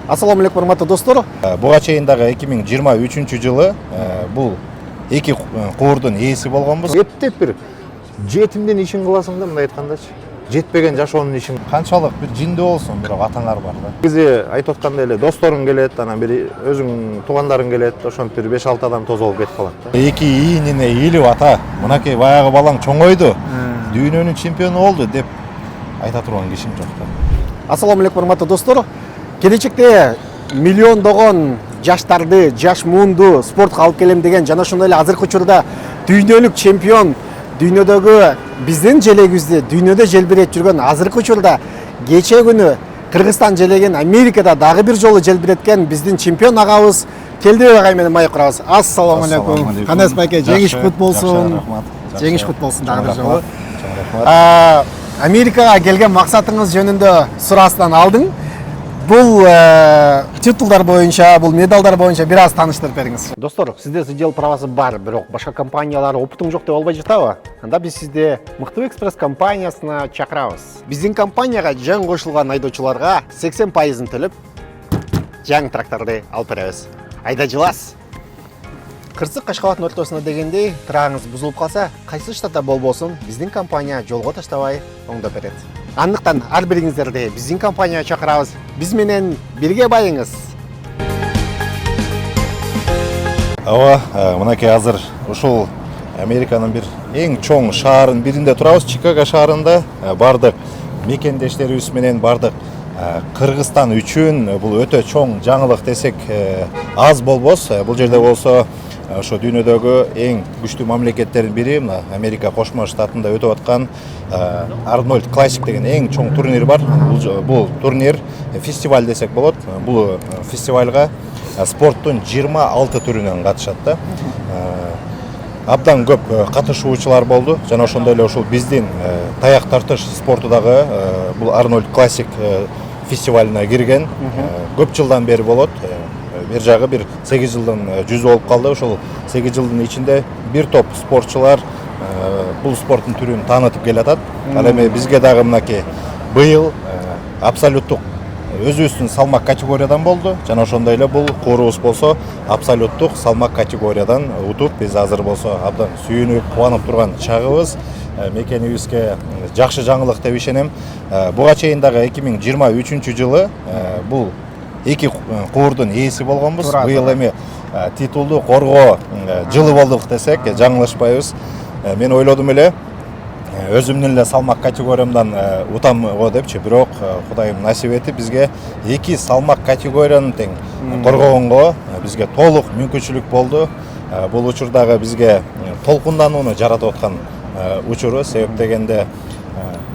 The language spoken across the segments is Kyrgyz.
Ассаламу алейкум, урматтуу достор. Буга чейин дагы 2023 жылы бул эки куурдун ээси болгонбуз. Эптеп бир жетимдин ишин кыласың да, мындай айткандачы. Жетпеген жашоонун ишин. Канчалык бир жиндүү болсун, бирок атаңар бар да. Негизи айтып аткандай эле досторуң келет, анан бир өзүң туугандарың келет, ошентип бир 5-6 адам тозолуп кетип калат да. Эки ийинине ийилип ата, мынакей баягы балаң чоңойду, дүйнөнүн чемпиону болду деп айта турган кишим жок да. Ассаламу алейкум, урматтуу достор. Келечекте миллиондогон жаштарды, жаш муунду спортко алып келем деген жана ошондой эле азыркы учурда дүйнөлүк чемпион, дүйнөдөгү биздин желегибизди дүйнөдө желбирет жүргөн азыркы учурда кечээ күнү Кыргызстан желеген Америкада дагы бир жолу желбиреткен биздин чемпион агабыз келди агай менен маек курабыз. Ассаламу алейкум. Кандайсыз байке? Жеңиш кут болсун. Жеңиш кут болсун дагы бир жолу. Америкага келген максатыңыз жөнүндө сурасынан алдың. Бул титулдар боюнча, бул медалдар боюнча бир аз тааныштырып бериңиз. Достор, сизде судьялык правасы бар, бирок башка компаниялар опытың жок деп албай жатабы? Анда биз сизди Мыктыбек экспресс компаниясына чакырабыз. Биздин компанияга жаңы кошулган айдоочуларга 80%ын төлөп, жаңы тракторду алып беребиз. Айда жылас. Кырсык Кашкабаттын ортосуна дегендей, трагыңыз бузулуп калса, кайсы штатта болбосун, биздин компания жолго таштабай оңдоп берет. Андыктан ар бириңиздерди биздин компанияга чакырабыз. Биз менен бирге байыңыз. Ооба, мынакей азыр ушул Американын бир эң чоң шаарынын биринде турабыз, Чикаго шаарында. Бардык мекендештерибиз менен бардык Кыргызстан үчүн бул өтө чоң жаңылык десек аз болбос. Бул жерде болсо ошо дүйнөдөгү эң күчтүү мамлекеттердин бири, мына Америка Кошмо Штатында өтүп аткан Арнольд Классик деген эң чоң турнир бар. Бул турнир фестиваль десек болот. Бул фестивалга спорттун 26 түрүнөн катышат да. Абдан көп катышуучулар болду. Жана ошондой эле ушул биздин таяк тартыш спорту дагы бул Арнольд Классик фестивалына кирген. Көп жылдан бери болот. Бир жагы бир 8 жылдын жүзү болуп калды. Ошол 8 жылдын ичинде бир топ спортчулар бул спорттун түрүн таанытып келатат. Ал эми бизге дагы мынакей быйыл абсолюттук өзүбүздүн салмак категориядан болду. Жана ошондой эле бул куурубуз болсо абсолюттук салмак категориядан утуп, биз азыр болсо абдан сүйүнүп, кубанып турган чагыбыз. Мекенибизге жакшы жаңылык деп ишенем. Буга чейин дагы 2023 жылы бул эки куурдун ээси болгонбуз. Быйыл эми титулду коргоо жылы болдук десек жаңылышпайбыз. Мен ойлодум эле өзүмдүн эле салмак категориямдан утам го депчи, бирок Кудайым насип этип бизге эки салмак категориянын тең коргогонго бизге толук мүмкүнчүлүк болду. Бул учурдагы бизге толкунданууну жаратып аткан учуру, себеп дегенде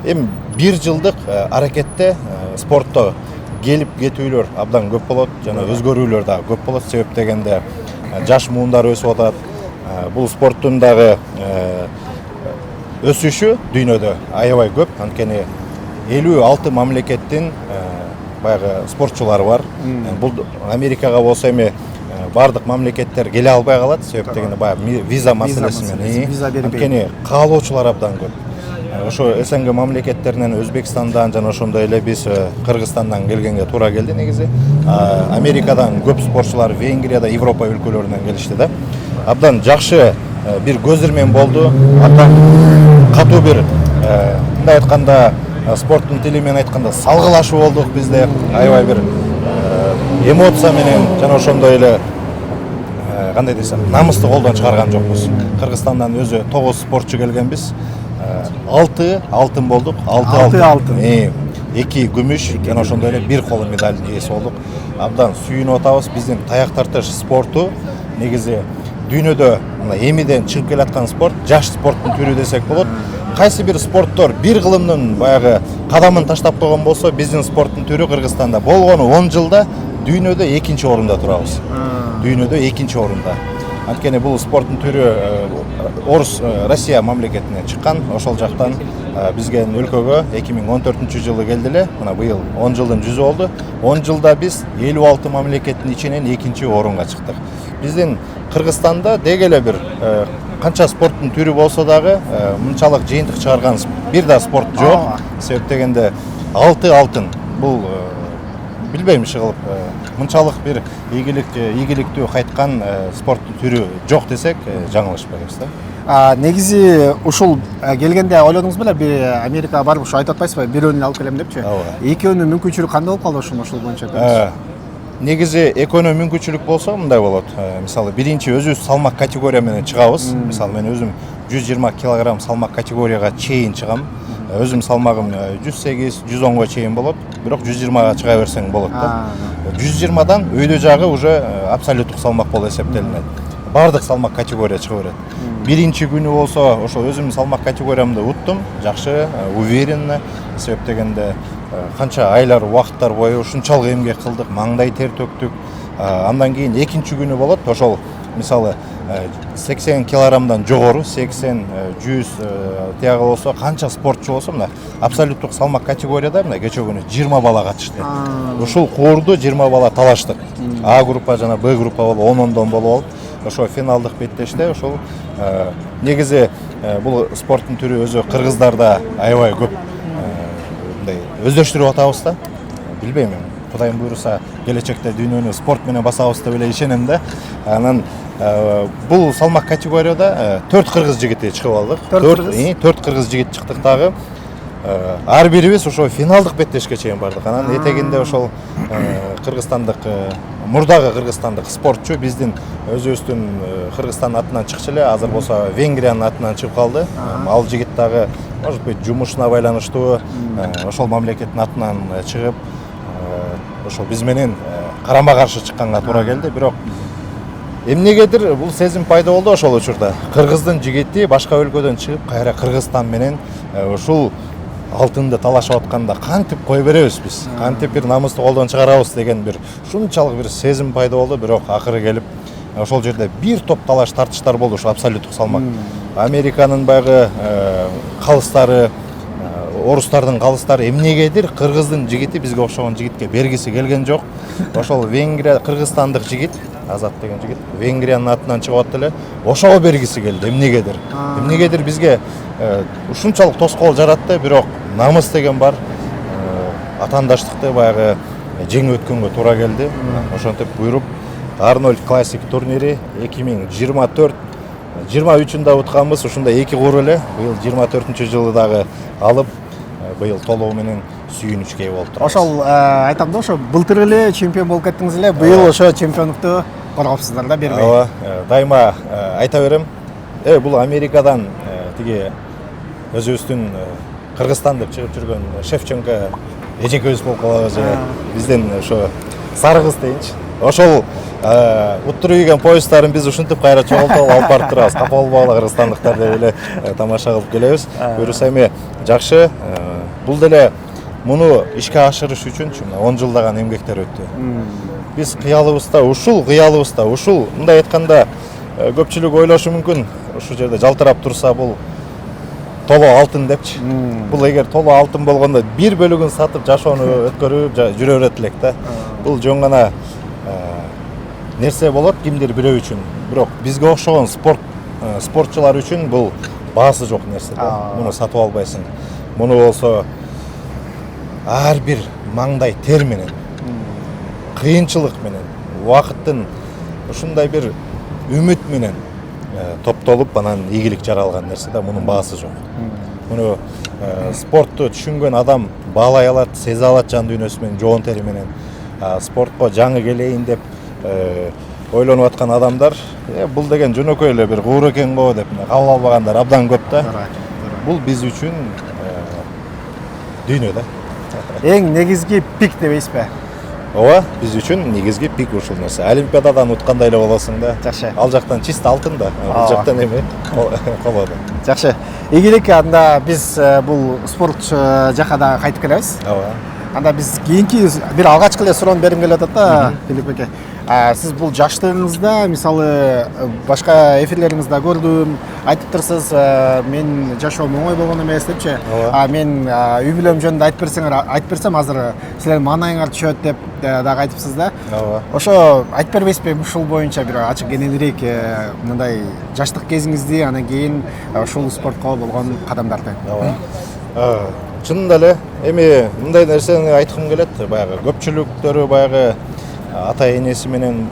эми бир жылдык аракетте спортто келип кетүүлөр абдан көп болот, жана өзгөрүүлөр дагы көп болот. Себеп дегенде жаш муундар өсүп атат. Бул спорттун дагы өсүшү дүйнөдө аябай көп. Анткени 56 мамлекеттин баягы спортчулары бар. Бул Америкага болсо эми бардык мамлекеттер келе албай калат. Себеп дегенде баягы виза маселеси менен. Анткени каалоочулар абдан көп. Ошо СНГ мамлекеттеринен, Өзбекстандан жана ошондой эле биз Кыргызстандан келгенге туура келди негизи. Америкадан көп спортчулар Венгрияда, Европа өлкөлөрүнөн келишти да. Абдан жакшы бир көзүрмөн болду. Абдан катуу бир мындай айтканда спорттун тили менен айтканда салгылашуу болдук бизде. Аябай бир эмоция менен жана ошондой эле кандай десем, намысты колдон чыгарган жокпуз. Кыргызстандан өзү 9 спортчу келгенбиз. 6 алтын болдук. 6 алтын. 2 күмүш жана ошондой эле 1 коло медалдын ээси болдук. Абдан сүйүнүп атабыз. Биздин таяк тартыш спорту негизи дүйнөдө эмиден чыгып келаткан спорт, жаш спорттун түрү десек болот. Кайсы бир спорттор бир кылымдын баягы кадамын таштап койгон болсо, биздин спорттун түрү Кыргызстанда болгону 10 жылда дүйнөдө 2-нчи орунда турабыз. Дүйнөдө 2-нчи орунда. Анткени бул спорттун түрү Орус Россия мамлекетинен чыккан. Ошол жактан бизге өлкөгө 2014 жылы келди эле. Мына быйыл 10 жылдын жүзү болду. 10 жылда биз 56 мамлекеттин ичинен 2-нчи орунга чыктык. Биздин Кыргызстанда деги эле бир канча спорттун түрү болсо дагы мынчалык жыйынтык чыгарган бир да спорт жок. Себеп дегенде 6 алтын бул билбейм иши кылып мынчалык бир ийгиликтүү кайткан спорт түрү жок десек жаңылышпайбыз да. Негизи ушул келгенде ойлодуңуз беле, бир Америкага барып ушу айтып атпайсызбы, бирөөнү алып келем депчи? Экөөнүн мүмкүнчүлүгү кандай болуп калды ушул боюнча? Негизи экөөнү мүмкүнчүлүк болсо мындай болот. Мисалы биринчи өзүбүз салмак категория менен чыгабыз. Мисалы мен өзүм 120 килограмм салмак категорияга чейин чыгам. Өзүм салмагым 108-110го чейин болот. Бирок 120га чыга берсең болот да. 120дан өйдө жагы уже абсолюттук салмак болуп эсептелинет. Бардык салмак категория чыга берет. Биринчи күнү болсо ошо өзүм салмак категориямды уттум. Жакшы, уверенно, себеп дегенде канча айлар, убакыттар бою ушунчалык эмгек кылдык, маңдай тер төктүк. Андан кийин экинчи күнү болот. Ошол мисалы 80 килограммдан жогору, 80, 100 тиягы болсо, канча спортчу болсо, мына абсолюттук салмак категорияда мына кече күнү 20 бала катышты. Ушул куурду 20 бала талаштык. А группа жана Б группа болуп, 10-10 болуп алып, ошо финалдык беттеште ошол негизи бул спорттун түрү өзү кыргыздарда аябай көп мындай өздөштүрүп атабыз да. Билбейм, Кудайым буйруса келечекте дүйнөнү спорт менен басабыз деп эле ишенем да. Анан бул салмак категорияда 4 кыргыз жигити чыгып алдык. 4 кыргыз жигит чыктык дагы. Ар бирибиз ошо финалдык беттешке чейин бардык. Анан этегинде ошол кыргызстандык мурдагы кыргызстандык спортчу биздин өзүбүздүн Кыргызстан атынан чыкчу эле, азыр болсо Венгриянын атынан чыгып калды. Ал жигит дагы может быть жумушуна байланыштуу ошол мамлекеттин атынан чыгып ошол биз менен карама каршы чыкканга туура келди. Бирок эмнегедир бул сезим пайда болду ошол учурда. Кыргыздын жигити башка өлкөдөн чыгып кайра Кыргызстан менен ушул алтынды талашып атканда кантип кое беребиз биз? Кантип бир намысты колдон чыгарабыз деген бир ушунчалык бир сезим пайда болду. Бирок акыры келип ошол жерде бир топ талаш тартыштар болду ушу абсолюттук салмак. Американын байгы калыстары, орустардын калыстары эмнегедир кыргыздын жигити бизге окшогон жигитке бергиси келген жок. Ошол Венгрия кыргызстандык жигит, Азат деген жигит Венгриянын атынан чыгып атты эле. Ошого бергиси келди эмнегедир. Эмнегедир бизге ушунчалык тоскоол жаратты, бирок намыс деген бар. Атаандаштыкты баягы жеңип өткөнгө туура келди. Ошентип буйруп Арнольд Классик турнири 2024 23-ында утканбыз, ушунда 2 кур эле. Быйыл 24-жылы дагы алып, быйыл толугу менен сүйүнүчкө болуп турабыз. Ошол айтам да, ошо былтыр эле чемпион болуп кеттиңиз эле, быйыл ошо чемпиондукту коргопсуздар да, бербей. Ооба, дайыма айта берем. Бул Америкадан тиги өзүбүздүн Кыргызстан деп чыгып жүргөн Шевченко эжекебиз болуп калабыз. Бизден ошо сары кыз дейинчи. Ошол уттуруп ийген поезддарын биз ушинтип кайра чогултуп алып барып турабыз. Капа болбогула кыргызстандыктар деп эле тамаша кылып келебиз. Буюрса эми жакшы. Бул деле муну ишке ашырыш үчүн 10 жылдаган эмгектер өттү. Биз кыялыбызда, ушул мындай айтканда көпчүлүк ойлошу мүмкүн, ушул жерде жалтырап турса бул толо алтын депчи. Бул эгер толо алтын болгондо бир бөлүгүн сатып жашоону өткөрүп жүрө берет элек да. Бул жөн гана нерсе болот кимдир бирөө үчүн. Бирок бизге окшогон спортчулар үчүн бул баасы жок нерсе да. Муну сатып албайсың. Муну болсо ар бир маңдай тер менен, кыйынчылык менен, убакыттын ушундай бир үмүт менен топтолуп анан ийгилик жаралган нерсе да, мунун баасы жок. Муну спортту түшүнгөн адам баалай алат, сезе алат жан дүйнөсү менен, жоон тери менен. Спортко жаңы келейин деп ойлонуп аткан адамдар, бул деген жөнөкөй эле бир куур экен го деп кабыл албагандар абдан көп да. Бул биз үчүн дүйнө да. Эң негизги пик дебейсизби? Ооба, биз үчүн негизги пик ушул нерсе. Олимпиададан уткандай эле болосуң да. Жакшы. Ал жактан чист алтын да. Бул жактан эме коло да. Жакшы. Ийгилик, анда биз бул спорт жака да кайтып келебиз. Ооба. Анда биз кийинки бир алгачкы эле суроону бергим келип атат да, Филипп эке. Сиз бул жаштыгыңызда, мисалы башка эфирлериңизде көрдүм, айтып турсуз, мен жашоом оңой болгон эмес депчи. Мен үй бүлөм жөнүндө айтып берсем, азыр силердин маанайыңар түшөт деп дагы айтыпсыз да. Ошо айтып бербейсизби ушул боюнча бир ачык кененирээк мындай жаштык кезиңизди, анан кийин ушул спортко болгон кадамдарды? Чынында эле Эми мындай нерсени айткым келет. Баягы көпчүлүктөрү баягы ата энеси менен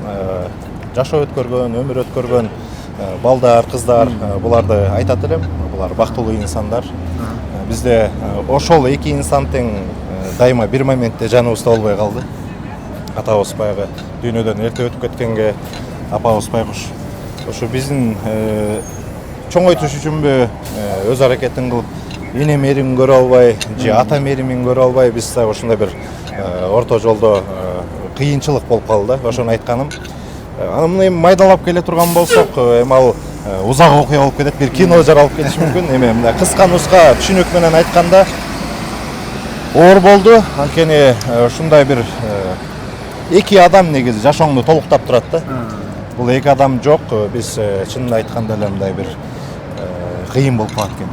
жашоо өткөргөн, өмүр өткөргөн балдар, кыздар буларды айтат элем. Булар бактылуу инсандар. Бизде ошол эки инсан тең дайыма бир моментте жаныбызда болбой калды. Атабыз баягы дүйнөдөн эрте өтүп кеткенге, апабыз байкуш ошо биздин чоңойтуш үчүнбү өз аракетин кылып эне мээримин көрө албай же ата мээримин көрө албай биз дагы ушундай бир орто жолдо кыйынчылык болуп калды да. Ошону айтканым. Анан муну эми майдалап келе турган болсок, эми ал узак окуя болуп кетет, бир кино жаралып кетиши мүмкүн. Эми мындай кыска нуска түшүнүк менен айтканда оор болду. Анткени ушундай бир эки адам негизи жашооңду толуктап турат да. Бул эки адам жок. Биз чынын айтканда эле мындай бир кыйын болуп калат экен.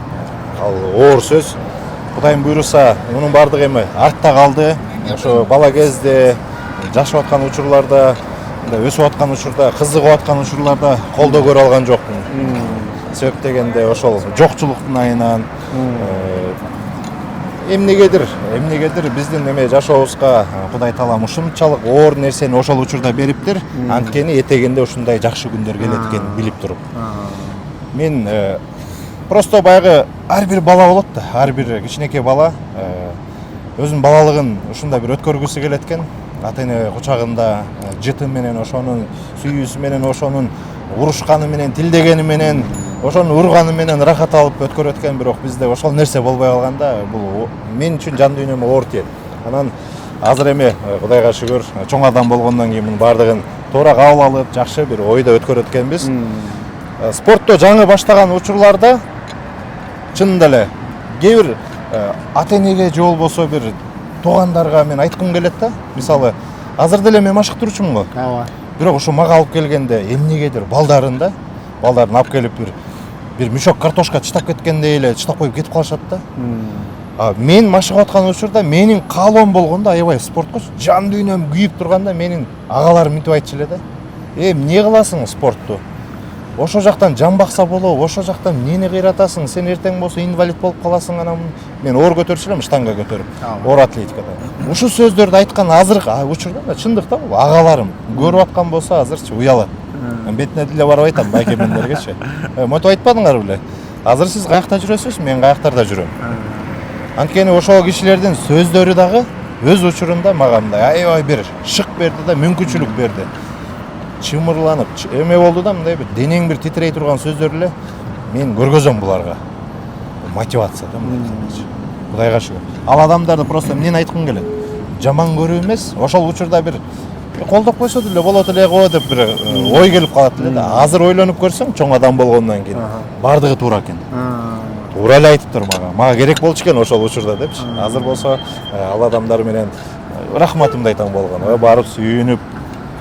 Ал оор сөз. Кудайым буйруса, мунун баардыгы эми артта калды. Ошо бала кезде жашап аткан учурларда, өсүп аткан учурда, кызыгып аткан учурларда колдоо көрө алган жокмун. Себеп дегенде ошол жокчулуктун айынан эмнегедир биздин жашообузга Кудай таалам ушунчалык оор нерсени ошол учурда бериптир. Анткени этегинде ушундай жакшы күндөр келет экенин билип туруп. Мен просто баягы ар бир бала болот да, ар бир кичинекей бала өзүнүн балалыгын ушундай бир өткөргүсү келет экен. Ата эне кучагында жыты менен, ошонун сүйүүсү менен, ошонун урушканы менен, тилдегени менен, ошону урганы менен рахат алып өткөрөт экен. Бирок бизде ошол нерсе болбой калганда, бул мен үчүн жан дүйнөмө оор тиет. Анан азыр эми Кудайга шүгүр, чоң адам болгондон кийин мунун баардыгын туура кабыл алып, жакшы бир ойдо өткөрөт экенбиз. Спортто жаңы баштаган учурларда чынында эле кээ бир ата энеге же болбосо бир туугандарга мен айткым келет да. Мисалы, азыр деле мен машыктыруучумун го. Ооба. Бирок ушу мага алып келгенде эмнегедир балдарын алып келип бир мешок картошка чытап кеткендей эле чытап коюп кетип калышат да. Мен машыгып аткан учурда менин каалоом болгондо аябай спортко жан дүйнөм күйүп турганда менин агаларым мынтип айтчу эле да. Эмне кыласың спортту? Ошо жактан жан бакса болобу, ошо жактан эмнени кыйратасың? Сен эртең болсо инвалид болуп каласың. Анан мен оор көтөрчү элем, штанга көтөрүп, оор атлетикада. Ушу сөздөрдү айткан азыркы учурда чындык да, бул агаларым көрүп аткан болсо азырчы уялат. Мен бетине деле барып айтам байкемендергечи. Монтип айтпадыңар беле? Азыр сиз каякта жүрөсүз, мен каяктарда жүрөм. Анткени ошол кишилердин сөздөрү дагы өз учурунда мага мындай аябай бир шык берди да, мүмкүнчүлүк берди. Чымырланып, эме болду да, мындай бир денең бир титрей турган сөздөр эле мен көргөзөм буларга. Мотивация да мындай. Кудайга шүгүр. Ал адамдарды просто эмнени айткым келет? Жаман көрүү эмес, ошол учурда бир колдоп койсо деле болот эле го деп бир ой келип калат эле да. Азыр ойлонуп көрсөң, чоң адам болгондон кийин баардыгы туура экен. Туура эле айтыптыр мага. Мага керек болчу экен ошол учурда депчи. Азыр болсо ал адамдар менен рахматымды айтам болгон. Барып сүйүнүп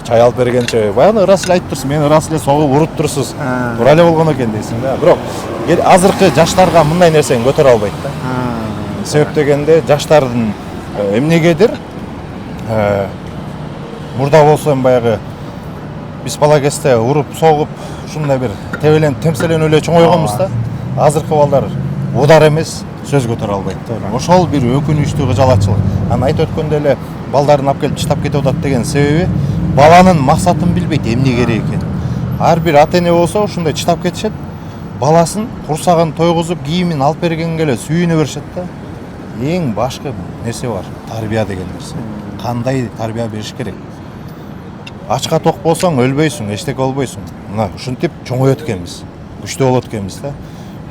чай алып бергенче, баягы ырас эле айтып турсуз, мени ырас эле согуп уруп турсуз. Туура эле болгон экен дейсиң да. Бирок азыркы жаштарга мындай нерсени көтөрө албайт да. Себеп дегенде жаштардын эмнегедир мурда болсо баягы биз бала кезде уруп согуп ушундай бир тебеленип темселенип эле чоңойгонбуз да. Азыркы балдар удар эмес сөз көтөрө албайт да. Ошол бир өкүнүчтүү кыжалатчылык. Анан айтып өткөндөй эле балдарын алып келип чытап кетип атат деген себеби баланын максатын билбейт, эмне керек экен. Ар бир ата эне болсо ушундай чытап кетишет. Баласын курсагын тойгузуп, кийимин алып бергенге эле сүйүнө беришет да. Эң башкы нерсе бар, тарбия деген нерсе. Кандай тарбия бериш керек? Ачка ток болсоң өлбөйсүң, эчтеке болбойсуң. Мына ушинтип чоңоет экенбиз. Күчтүү болот экенбиз да.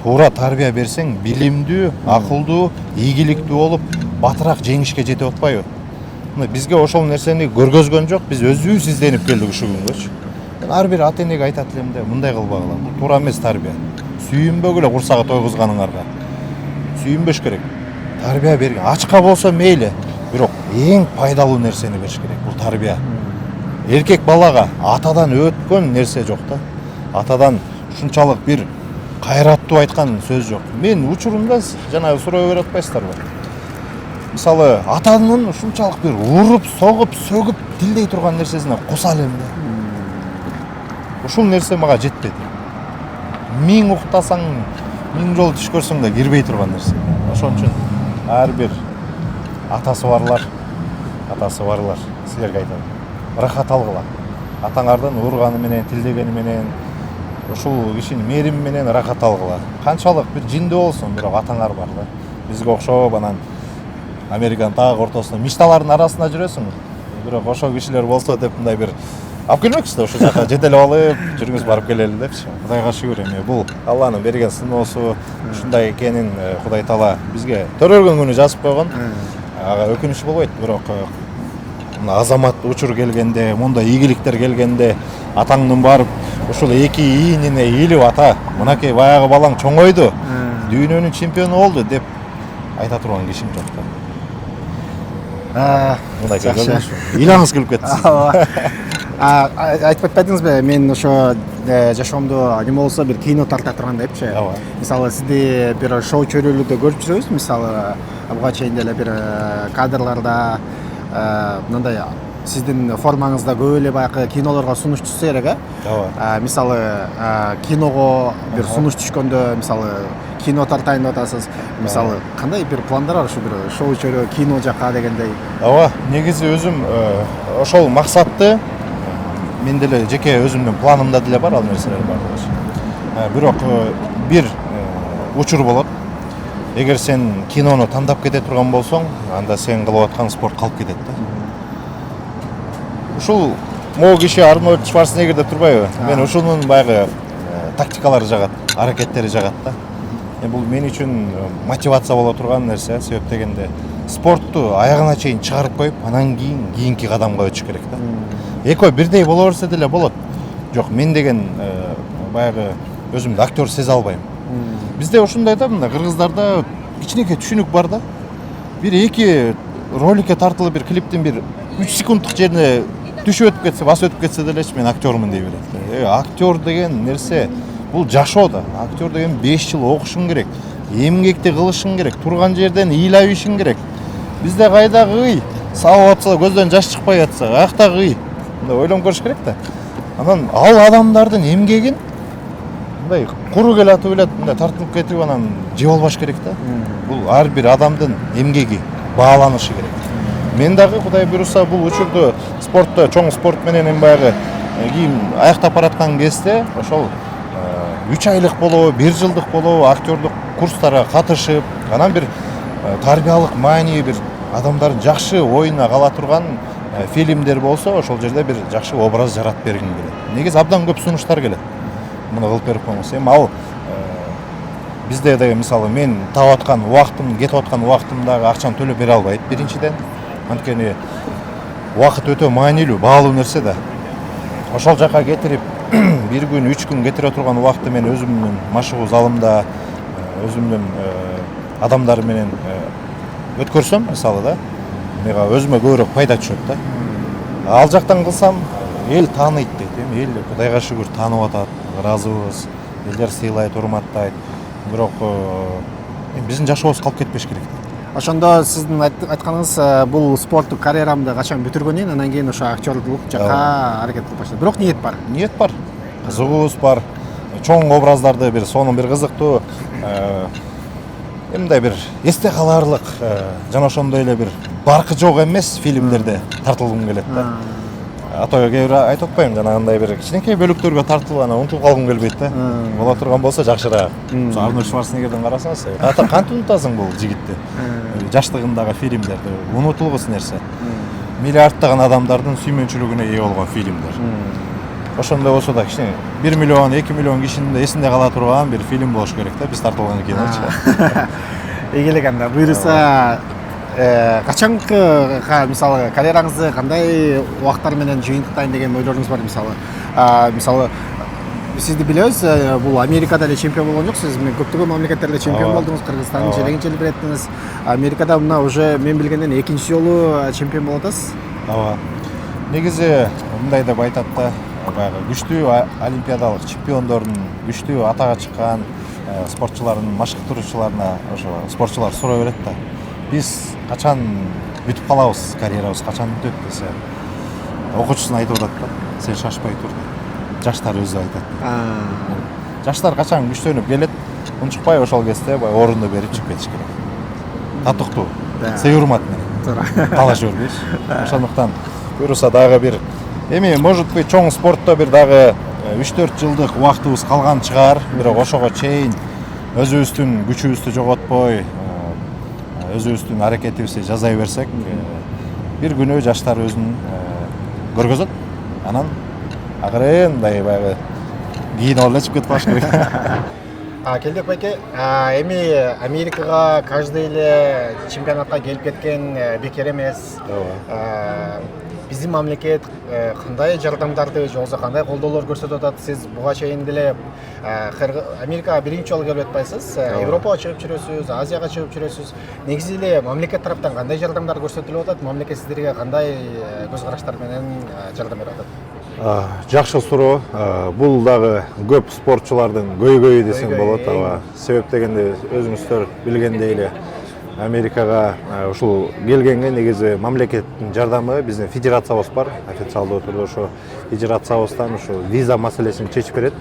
Туура тарбия берсең, билимдүү, акылдуу, ийгиликтүү болуп, батыраак жеңишке жетип атпайбы? Мына бизге ошол нерсени көргөзгөн жок, биз өзүбүз изденип келдик ушул күнгөчү. Мен ар бир ата энеге айтат элем да, мындай кылбагыла. Бул туура эмес тарбия. Сүйүнбөгүлө курсагы тойгузганыңарга. Сүйүнбөш керек. Тарбия берген. Ачка болсо мейли, бирок эң пайдалуу нерсени бериш керек. Бул тарбия. Эркек балага атадан өткөн нерсе жок да. Атадан ушунчалык бир кайраттуу айткан сөз жок. Мен учурунда жанагы суроо берип атпайсыздарбы? Мисалы, атанын ушунчалык бир уруп, согуп, сөгүп, тилдей турган нерсесине куса элем да. Ушул нерсе мага жетпеди. Миң уктасаң, миң жолу түш көрсөң да кирбей турган нерсе. Ошон үчүн ар бир атасы барлар силерге айтам, ырахат алгыла. Атаңардан урганы менен, тилдегени менен, ушул кишинин мээрими менен ырахат алгыла. Канчалык бир жиндүү болсун, бирок атаңар бар да. Бизге окшоп анан Американын таг ортосунда мечталардын арасында жүрөсүң. Бирок ошол кишилер болсо деп мындай бир алып келмекчи, ошол жака жетелеп алып, жүрүңүз барып келели депчи. Кудайга шүгүр, эми бул Алланын берген сыноосу, ушундай экенин Кудай Таала бизге төрөлгөн күнү жазып койгон. Ага өкүнүч болбойт, бирок мына азамат учур келгенде, мындай ийгиликтер келгенде атаңдын барып ушул эки ийинине ийилип ата, мынакей баягы балаң чоңойду, дүйнөнүн чемпиону болду деп айта турган кишим жок да. Мынакей ыйлаңыз келип кетти. Айтып атпадыңызбы, мен ошо жашоомдо неме болсо бир кино тарта турган депчи. Мисалы сизди бир шоу чөйрөлүүдө көрүп жүрөбүз, мисалы буга чейин деле бир кадрларда мындай сиздин формаңызда көп эле баягы кинолорго сунуш түшсө керек, мисалы киного бир сунуш түшкөндө, мисалы кино тартайын деп атасыз, мисалы кандай бир пландар бар ушу бир шоу чөйрө кино жака дегендей? Ооба, негизи өзүм ошол максатты мен деле жеке өзүмдүн планымда деле бар ал нерселер бар. Бирок бир учур болот. Эгер сен кинону тандап кете турган болсоң, анда сен кылып аткан спорт калып кетет да. Ушул могу киши Арнольд Шварценеггер деп турбайбы? Мен ушунун баягы тактикалары жагат, аракеттери жагат да. Бул мен үчүн мотивация боло турган нерсе, себеп дегенде спортту аягына чейин чыгарып коюп, анан кийинки кадамга өтүш керек да. Экөө бирдей боло берсе деле болот. Жок, мен деген баягы өзүмдү актер сезе албайм. Бизде ушундай да, мына кыргыздарда кичинекей түшүнүк бар да. Бир эки роликке тартылып бир клиптин бир 3 секунддук жерине түшүп өтүп кетсе, басып өтүп кетсе делечи мен актёрмун дей берет. Актер деген нерсе бул жашоо да. Актер деген 5 жыл окушуң керек. Эмгекти кылышың керек, турган жерден ыйлай бишиң керек. Бизде кайдагы ый, сабап атса көздөн жаш чыкпай атса, аяктагы ый. Мындай ойлонуп көрүш керек да. Анан ал адамдардын эмгегин мындай куру келатып эле мындай тартылып кетип анан жеп албаш керек да. Бул ар бир адамдын эмгеги бааланышы керек. Мен дагы Кудай буйруса бул учурду спортто, чоң спорт менен эми баягы кийин аяктап бараткан кезде ошол 3 айлык болобу, 1 жылдык болобу актерлук курстарга катышып, анан бир тарбиялык маани бир адамдардын жакшы оюна кала турган фильмдер болсо, ошол жерде бир жакшы образ жаратып бергим келет. Негизи абдан көп сунуштар келет. Муну кылып берип койсоңуз, эми ал бизде деген мисалы мен таап аткан убактым, кетип аткан убактымдагы акчаны төлөп бере албайт биринчиден. Анткени убакыт өтө маанилүү, баалуу нерсе да. Ошол жака кетирип, 1 күн, 3 күн кетире турган убакытты мен өзүмдүн машыгуу залымда, өзүмдүн адамдар менен өткөрсөм, мисалы да, мага өзүмө көбүрөөк пайда түшөт да. Ал жактан кылсам, эл тааныйт дейт, эми эл Кудайга шүгүр таанып атат, ыраазыбыз, элдер сыйлайт, урматтайт. Бирок биздин жашообуз калып кетпеш керек да. Ошондо сиздин айтканыңыз бул спорттук карьерамды качан бүтүргөндөн анан кийин ошо актерлук жака аракет кылып баштадым. Бирок ниет бар. Ниет бар. Кызыгуубуз бар. Чоң образдарды бир сонун бир кызыктуу мындай бир эсте калаарлык жана ошондой эле бир баркы жок эмес фильмдерде тартылгым келет да. Атога кээ бир айтып атпайм, жанагындай бир кичинекей бөлүктөргө тартылып анан унутуп калгым келбейт да. Боло турган болсо жакшыраак. Арнольд Шварценеггерден карасаңыз, кантип унутасың бул жигитти? Жаштыгындагы фильмдерди унутулгус нерсе. Миллиарддаган адамдардын сүймөнчүлүгүнө ээ болгон фильмдер. Ошондой болсо да кичине 1 миллион, 2 миллион кишинин да эсинде кала турган бир фильм болуш керек да, биз тартылган киночу. Ийгилик анда. Буйруса качанкы мисалы карьераңызды кандай убакыттар менен жыйынтыктайын деген ойлоруңуз бар мисалы? Мисалы сизди билебиз, бул Америкада эле чемпион болгон жоксуз, көптөгөн мамлекеттерде чемпион болдуңуз, Кыргызстандын желегин желбиреттиңиз береттиңиз. Америкада мына уже мен билгенден экинчи жолу чемпион болуп атасыз. Ооба. Негизи мындай деп айтат да, баягы күчтүү олимпиадалык чемпиондордун, күчтүү атага чыккан спортчулардын машыктыруучуларына ошо спортчулар сурай берет да. Биз качан бүтүп калабыз, карьерабыз качан бүтөт десе, окуучусуна айтып атат да, сен шашпай тур дейт. Жаштар өзү айтат. Жаштар качан күчтөнүп келет, унчукпай ошол кезде орунду берип чыгып кетиш керек. Татыктуу, сый урмат менен. туура. талаш өрбөйбүз. Ошондуктан буюрса дагы бир эми может быть чоң спортто бир дагы 3-4 жылдык убактыбыз калган чыгар, бирок ошого чейин өзүбүздүн күчүбүздү жоготпой, өзүбүздүн аракетибизди жасай берсек, бир күнү жаштар өзүн көргөзөт. Анан акырын баягы кийин алып чыгып кетип калыш керек. Келдик байке, эми Америкага каждый эле чемпионатка келип кеткен бекер эмес. Биздин мамлекет кандай жардамдарды же болбосо кандай колдоолор көрсөтүп атат? Сиз буга чейин деле Америкага биринчи жолу келип атпайсыз. Европага чыгып жүрөсүз, Азияга чыгып жүрөсүз. Негизи эле мамлекет тараптан кандай жардамдар көрсөтүлүп атат? Мамлекет сиздерге кандай көз караштар менен жардам берип атат? Жакшы суроо. Бул дагы көп спортчулардын көйгөйү десең болот. Себеп дегенде өзүңүздөр билгендей эле Америкага ушул келгенге негизи мамлекеттин жардамы биздин федерациябыз бар. Официалдуу түрдө ошо федерациябыздан ушу виза маселесин чечип берет.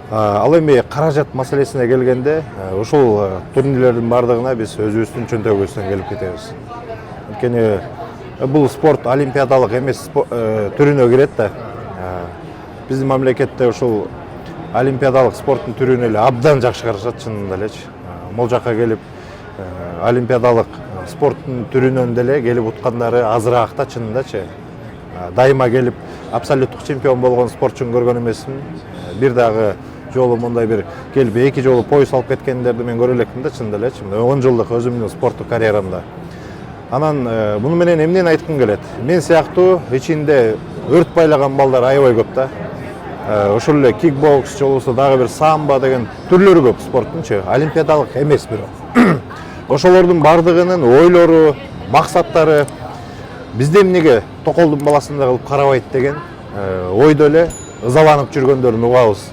Ал эми каражат маселесине келгенде ушул турнирлердин бардыгына биз өзүбүздүн чөнтөгүбүздөн келип кетебиз. Анткени бул спорт олимпиадалык эмес түрүнө кирет да. Биздин мамлекетте ушул олимпиадалык спорттун түрүнө эле абдан жакшы карашат, чынында элечи. Могул жакка келип олимпиадалык спорттун түрүнөн деле келип уткандары азыраак да, чынындачы. Дайыма келип абсолюттук чемпион болгон спортчуну көргөн эмесмин. Бир дагы жолу мындай бир келип 2 жолу пояс алып кеткендерди мен көрө элекмин да, чынында элечи. 10 жылдык өзүмдүн спорттук карьерамда. Анан муну менен эмнени айткым келет? Мен сыяктуу ичинде өрт байлаган балдар аябай көп да. Ошол эле кикбокс, же болбосо дагы бир самбо деген түрлөрү көп спорттунчу. Олимпиадалык эмес бирок. Ошолордун бардыгынын ойлору, максаттары бизде эмнеге токолдун баласындай кылып карабайт деген ойдо эле ызаланып жүргөндөрүн угабыз.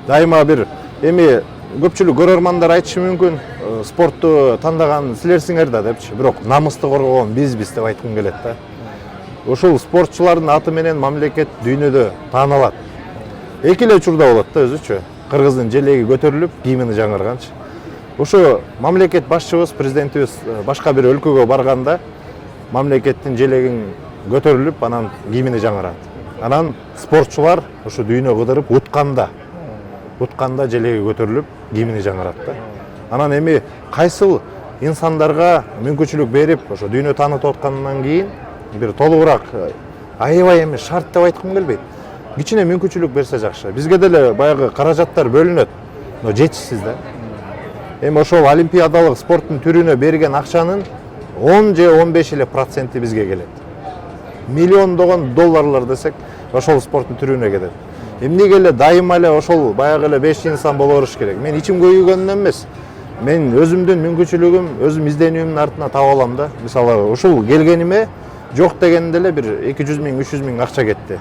Дайыма бир эми көпчүлүк көрөрмандар айтышы мүмкүн, спортту тандаган силерсиңер да депчи, бирок намысты коргогон бизбиз деп айткым келет да. Ушул спортчулардын аты менен мамлекет дүйнөдө таанылат. Эки эле учурда болот да өзүчө. Кыргыздын желеги көтөрүлүп, кийимини жаңырганчы. Ошо мамлекет башчыбыз, президентибиз башка бир өлкөгө барганда мамлекеттин желегин көтөрүлүп, анан кийимини жаңырат. Анан спортчулар ошо дүйнө кыдырып утканда желеги көтөрүлүп, кийимини жаңырат да. Анан эми кайсыл инсандарга мүмкүнчүлүк берип, ошо дүйнө таанытып аткандан кийин бир толугураак аябай эми шарт деп айткым келбейт. Кичине мүмкүнчүлүк берсе жакшы. Бизге деле баягы каражаттар бөлүнөт, но жетишсиз да. Эми ошол олимпиадалык спорттун түрүнө берген акчанын 10 же 15 эле проценти бизге келет. Миллиондогон долларлар десек, ошол спорттун түрүнө кетет. Эмнеге эле дайыма эле ошол баягы эле 5 инсан боло бериш керек. Мен ичим көйгөнүнөн эмес. Мен өзүмдүн мүмкүнчүлүгүм, өзүм изденүүмдүн артына таап алам да. Мисалы, ушул келгениме жок дегенде эле бир 200 миң, 300 миң акча кетти.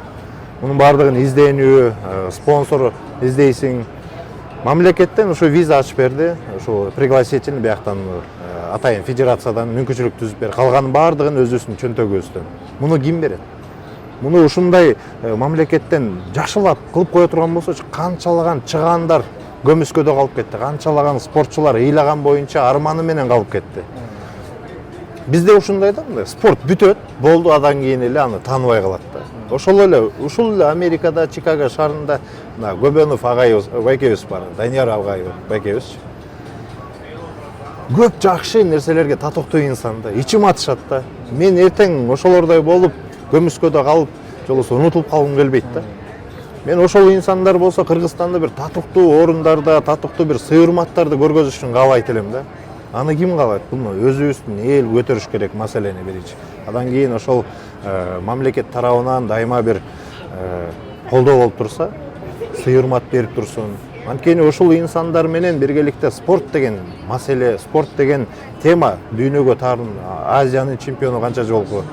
Мунун бардыгын изденүү, спонсор издейсиң. Мамлекеттен ушу виза ачып берди, ушу пригласительный бияктан атайын федерациядан мүмкүнчүлүк түзүп берди. Калганын бардыгын өзүбүздүн чөнтөгүбүздөн. Муну ким берет? Муну ушундай мамлекеттен жакшылап кылып кое турган болсочу, канчалаган чыгаандар көмүскөдө калып кетти, канчалаган спортчулар ыйлаган боюнча арманы менен калып кетти. Бизде ушундай да, спорт бүтөт, болду, адан кийин эле аны тааныбай калат да. Ушул эле Америкада, Чикаго шаарында Көбөнов агайыбыз, байкебиз бар, Данияр агайыбыз, байкебиз. Көп жакшы нерселерге татыктуу инсан да, ичим атышат да. Мен эртең ошолордой болуп, көмүскөдө калып, жолосо унутулуп калгым келбейт да. Мен ошол инсандар болсо Кыргызстанда бир татыктуу орундарда, татыктуу бир сый-урматтарды көргөзүшүн каалайт элем да. Аны ким каалайт? Буну өзүбүздүн эл көтөрүш керек маселени биринчи. Адан кийин ошол мамлекет тарабынан дайыма бир колдоо болуп турса, сый-урмат берип турсун. Анткени ушул инсандар менен биргеликте спорт деген маселе, спорт деген тема дүйнөгө тарын. Азиянын чемпиону канча жолку.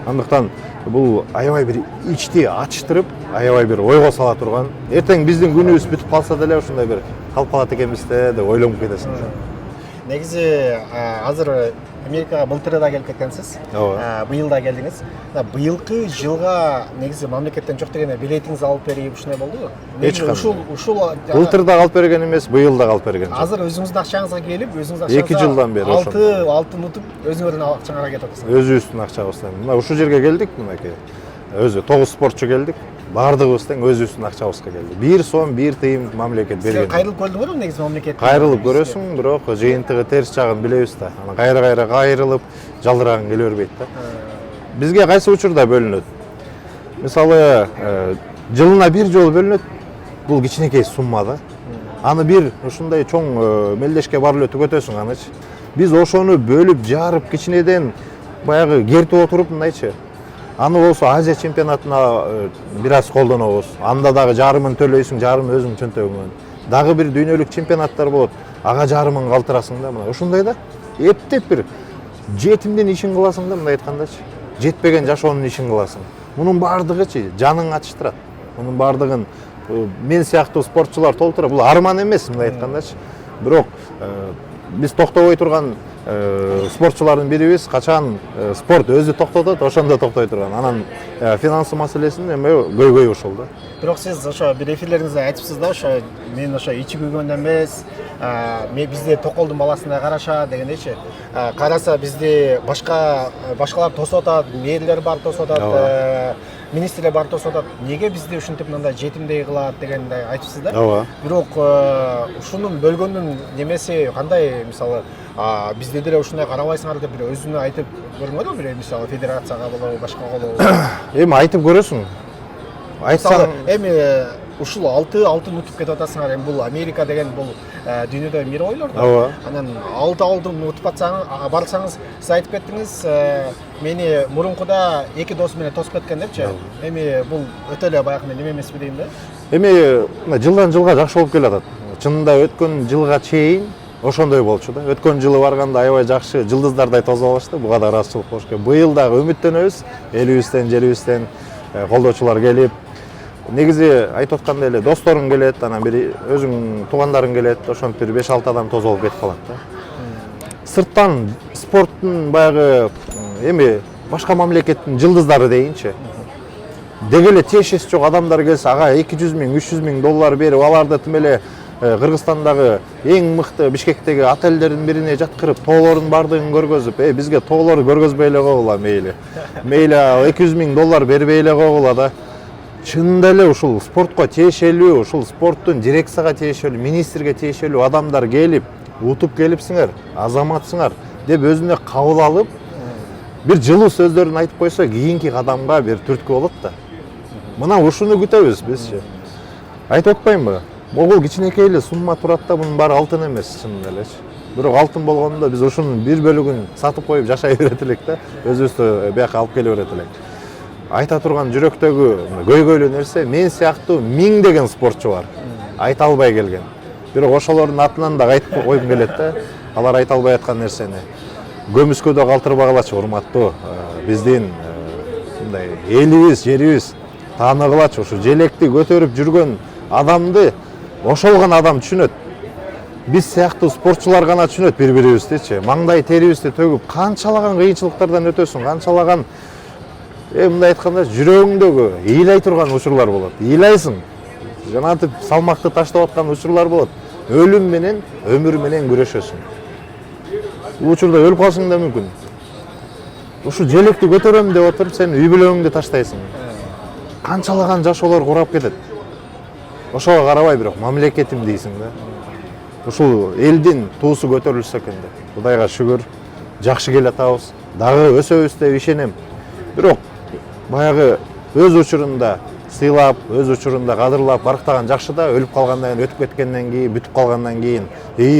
Андыктан бул аябай бир ичти ачтырып, аябай бир ойго сала турган. Эртең биздин күнүбүз бүтүп калса деле ушундай бир калп калат экенбиз деп ойлонуп кетесиң. Негизи азыр Америкага былтыр да келип кеткенсиз. Быйыл да келдиңиз. Быйылкы жылга негизи мамлекеттен жок дегенде билетиңизди алып берип ушундай болдубу? Ушул былтыр да калып берген эмес, быйыл да калып берген. Азыр өзүңүздүн акчаңызга келип, өзүңүз акчаңызга 2 жылдан бери ошо. алтын утуп, өзүңөрдүн акчаңарга кетип атасыңыз. Өзүбүздүн акчабыздан. Мына ушул жерге келдик, мынакей. Өзү 9 спортчу келдик. Бардыгыбыз тең өзүбүздүн акчабызга келди. 1 сом 1 тыйын мамлекет берген. Сен кайрылып көрдүңөрбү негизи мамлекет? Кайрылып көрөсүң, бирок жыйынтыгы терс жагын билебиз да. Анан кайра кайрылып жалдырагың келе бербейт да. Бизге кайсы учурда бөлүнөт? Мисалы, жылына 1 жолу бөлүнөт. Бул кичинекей сумма да. Аны бир ушундай чоң мелдешке барып эле түгөтөсүң анычы. Биз ошону бөлүп жарып кичинеден баягы кертип отуруп мындайчы. Аны болсо Азия чемпионатына бир аз колдонобуз. Анда дагы жарымын төлөйсүң, жарым өзүң чөнтөгүңөн. Дагы бир дүйнөлүк чемпионаттар болот. Ага жарымын калтырасың да, мына ушундай да. Эптеп бир жетимдин ишин кыласың да, мындай айткандачы. Жетпеген жашоонун ишин кыласың. Мунун баардыгычы жаның ачыштырат. Мунун баардыгын мен сыяктуу спортчулар толтура. Бул арман эмес, мындай айткандачы. Бирок биз токтобой турган спортчулардын бирибиз, качан спорт өзү токтотот, ошондо токтой турган. Анан финансы маселесин эме көйгөй ошол да. Бирок сиз ошо бир эфирлериңизде айтыпсыз да, ошо мен ошо ичи күйгөндө эмес, бизде токолдун баласына караша дегендейчи. Караса бизди башкалар тосуп атат, мэрлер бар тосуп атат, министрлер бар тосуп атат. Неге бизди ушинтип мындай жетимдей кылат дегенди айтыпсыз да. Бирок ушунун бөлгөндүн немеси кандай, мисалы бизде деле ушундай карабайсыңар деп бир өзүнө айтып көрүңөр бир мисалы федерацияга болобу, башка болобу. Эми айтып көрөсүң. Айтсаң, эми ушул алтын утуп кетип атасыңар. Эми бул Америка деген бул дүйнөдө мировойлор да. Анан алтын утуп атсаңыз, барсаңыз, сиз айтып кеттиңиз, мени мурункуда 2 досу менен тосуп кеткен депчи. Эми бул өтө эле баягы неме эмеспи дейм да. Эми жылдан жылга жакшы болуп келатат. Чынында өткөн жылга чейин ошондой болчу да. Өткөн жылы барганда аябай жакшы жылдыздардай тосуп алышты. Буга да ыраазычылык болуш керек. Быйыл дагы үмүттөнөбүз. Элибизден, жерибизден колдоочулар келип, негизи айтып аткандай эле досторуң келет, анан бир өзүң туугандарың келет, ошентип бир 5-6 адам тосуп алып кетип калат да. Сырттан спорттун баягы эми башка мамлекеттин жылдыздары дейинчи. Деги эле тиешеси жок адамдар келсе, ага 200 миң, 300 миң доллар берип, аларды тим эле Кыргызстандагы эң мыкты Бишкектеги отелдердин бирине жаткырып, тоолордун бардыгын көргөзүп, бизге тоолорду көргөзбөй эле койгула мейли. Мейли 200 миң доллар бербей эле койгула да. Чынында эле ушул спортко тиешелүү, ушул спорттун дирекцияга тиешелүү, министрге тиешелүү адамдар келип, утуп келипсиңер, азаматсыңар деп өзүнө кабыл алып, бир жылуу сөздөрүн айтып койсо, кийинки кадамга бир түрткү болот да. Мына ушуну күтөбүз бизчи. Айтып атпаймынбы? Могул кичинекей эле сумма турат да, мунун баары алтын эмес чынында элечи. Бирок алтын болгондо биз ушунун бир бөлүгүн сатып коюп жашай берет элек да, өзүбүздү бияка алып келе берет элек. Айта турган жүрөктөгү көйгөйлүү нерсе, мен сыяктуу миңдеген спортчу бар. Айта албай келген. Бирок ошолордун атынан да айтып койгум келет да. Алар айта албай аткан нерсени көмүскөдө калтырбагылачы, урматтуу биздин мындай элибиз, жерибиз тааныгылачы. Ушу желекти көтөрүп жүргөн адамды ошол гана адам түшүнөт. Биз сыяктуу спортчулар гана түшүнөт бири-бирибиздичи. Маңдай терибизди төгүп, канчалаган кыйынчылыктардан өтөсүң, канчалаган мындай айтканда жүрөгүңдөгү ыйлай турган учурлар болот. Ыйлайсың. Жанатып салмакты таштап аткан учурлар болот. Өлүм менен, өмүр менен күрөшөсүң. Бул учурда өлүп калсаң да мүмкүн. Ушу желекти көтөрөм деп отуруп, сен үй бүлөгүңдү таштайсың. Канчалаган жашоолор курап кетет. Ошого карабай бирок мамлекетим дейсиң да. Ушул элдин туусу көтөрүлсө экен деп. Кудайга шүгүр, жакшы келатабыз. Дагы өсөбүз деп ишенем. Бирок баягы өз учурунда сыйлап, өз учурунда кадырлап барктаган жакшы да, өлүп калгандан кийин, өтүп кеткенден кийин, бүтүп калгандан кийин,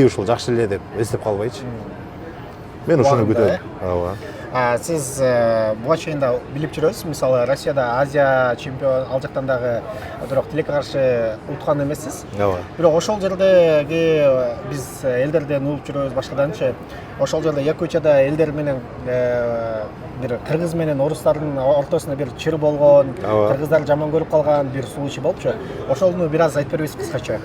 ушул жакшы эле деп эстеп калбайчы. Мен ушуну күтөм. Ооба. Сиз буга чейин да билип жүрөсүз, мисалы Россияда Азия чемпион, ал жактан дагы бирок тилекке каршы уткан эмессиз. Ооба. Бирок ошол жердеги биз элдерден угуп жүрөбүз башкаданчы. Ошол жерде Якутияда элдер менен бир кыргыз менен орустардын ортосунда бир чыр болгон, кыргыздар жаман көрүп калган бир случай болчу. Ошону бир аз айтып беребиз кыскача.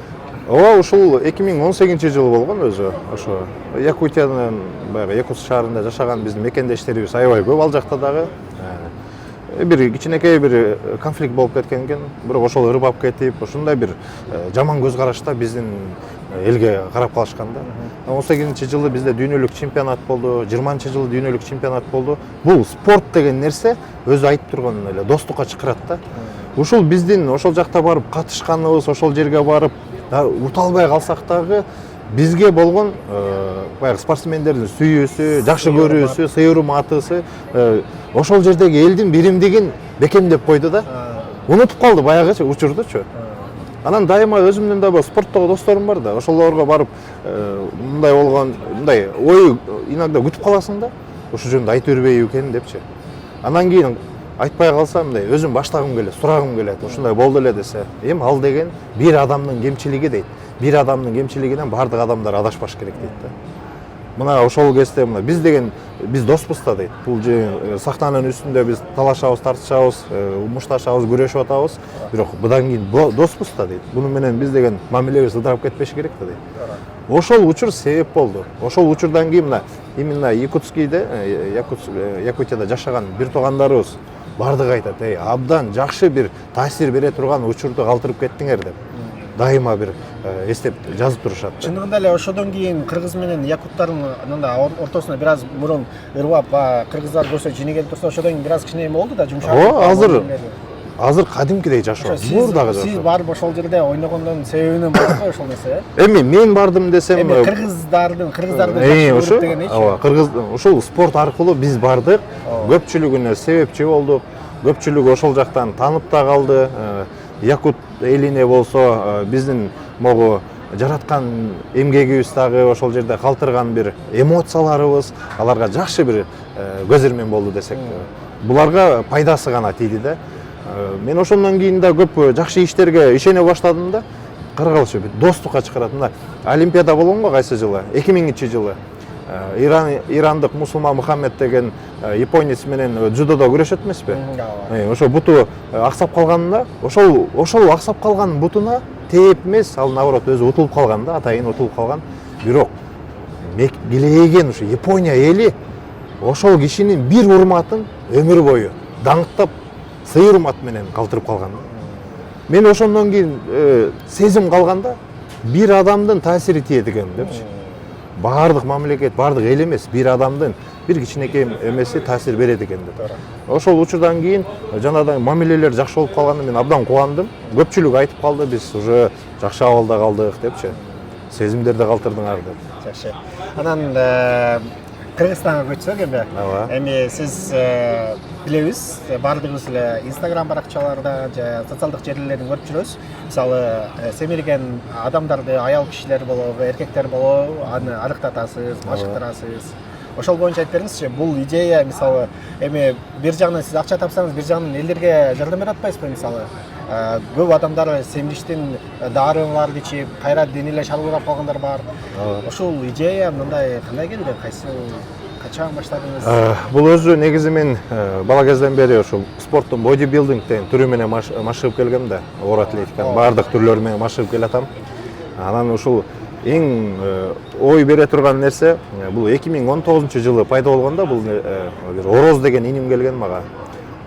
ооба ушул 2018 жылы болгон өзү ошо Якутиядан баягы Якутск шаарында жашаган биздин мекендештерибиз аябай көп ал жакта дагы бир кичинекей бир конфликт болуп кеткен экен, бирок ошол ырбап кетип ушундай бир жаман көз карашта биздин элге карап калышкан да. 18-жылы бизде дүйнөлүк чемпионат болду, 20-жылы дүйнөлүк чемпионат болду. Бул спорт деген нерсе өзү айтып турган эле достукка чакырат да. Ушул биздин ошол жакта барып катышканыбыз, ошол жерге барып ута албай калсак дагы бизге болгон баягы спортсмендердин сүйүүсү, жакшы көрүүсү, сый урматысы ошол жердеги элдин биримдигин бекемдеп койду да. Унутуп калды баягычы учурдучу. Анан дайыма өзүмдүн да спорттогу досторум бар да, ошолорго барып мындай болгон, мындай ой иногда күтүп каласың да, ушул жөнүндө айтып бербейби экен депчи. Анан кийин айтпай калсам мындай өзүм баштагым келет, сурагым келет, ушундай болду эле десе, эми ал деген бир адамдын кемчилиги дейт. Бир адамдын кемчилигинен бардык адамдар адашпаш керек дейт да. Мына ошол кезде мына биз деген биз доспуз да дейт. Бул сахнанын үстүндө биз талашабыз, тартышабыз, мушташабыз, күрөшүп атабыз. Бирок мындан кийин доспуз да дейт. Буну менен биз деген мамилебиз ыдырап кетпеш керек да дейт. Ошол учур себеп болду. Ошол учурдан кийин мына именно Якутскийде, Якутияда жашаган бир туугандарыбыз бардыгы айтат, абдан жакшы бир таасир бере турган учурду калтырып кеттиңер деп. Дайыма бир эстеп жазып турушат. Чындыгында эле ошодон кийин кыргыз менен якуттардын мындай ортосуна бир аз мурун ырбап, кыргыздар көрсө жинеген турса, ошодон кийин бир аз кичине эме болду да, жумшак. Азыр кадимкидей жашоо. Мурдагы жашоо. Сиз барып ошол жерде ойногондон себебинен болот го ошол нерсе. Эми мен бардым десем, эми кыргыздарды жакшы деген эчи. Ооба, кыргыз ушул спорт аркылуу биз бардык, көпчүлүгүнө себепчи болдук. Көпчүлүгү ошол жактан таанып да калды. Якут элине болсо биздин могу жараткан эмгегибиз дагы ошол жерде калтырган бир эмоцияларыбыз аларга жакшы бир көзөрмөн болду десек. Буларга пайдасы гана тийди да. Мен ошондон кийин да көп жакшы иштерге ишене баштадым да. Кыргызча бир достукка чакырат. Мына Олимпиада болгон го кайсы жылы? 2000-жылы. Ирандык Мусулман Мухаммед деген японец менен дзюдодо күрөшөт эмеспи? Ошо буту аксап калганында, ошол аксап калган бутуна тээп эмес, ал наоборот өзү утулуп калган да, атайын утулуп калган. Бирок билеген ушу Япония эли ошол кишинин бир урматын өмүр бою даңктап, сый урмат менен калтырып калган. Мен ошондон кийин сезим калганда бир адамдын таасири тиет экен депчи. Бардык мамлекет, бардык эл эмес, бир адамдын бир кичинекей эмеси таасир берет экен деп. Ошол учурдан кийин жанагыдай мамилелер жакшы болуп калганына мен абдан кубандым. Көпчүлүк айтып калды, биз уже жакшы абалда калдык депчи. Сезимдерди калтырдыңар деп. Жакшы. Анан Кыргызстанга көчсөк эми сиз билебиз, баардыгыбыз эле Instagram баракчаларда же социалдык желилерден көрүп жүрөбүз. Мисалы, семирген адамдарды, аял кишилер болобу, эркектер болобу, аны арыктатасыз, башкырасыз. Ошол боюнча айтып бериңизчи, бул идея мисалы эми бир жагынан сиз акча тапсаңыз, бир жагынан элдерге жардам берип атпайсызбы мисалы? Көп адамдар семириштин дарыларды ичип, кайра дени эле шарбурап калгандар бар. Ошол идея мындай кандай келди? Качан баштадыңыз? Бул өзү негизи мен бала кезден бери ошол спорттун бодибилдинг деген түрү менен машыгып келгем да, оор атлетиканын баардык түрлөрү менен машыгып келатам. Анан ушул эң ой бере турган нерсе бул 2019-жылы пайда болгондо бул бир Ороз деген иним келген мага.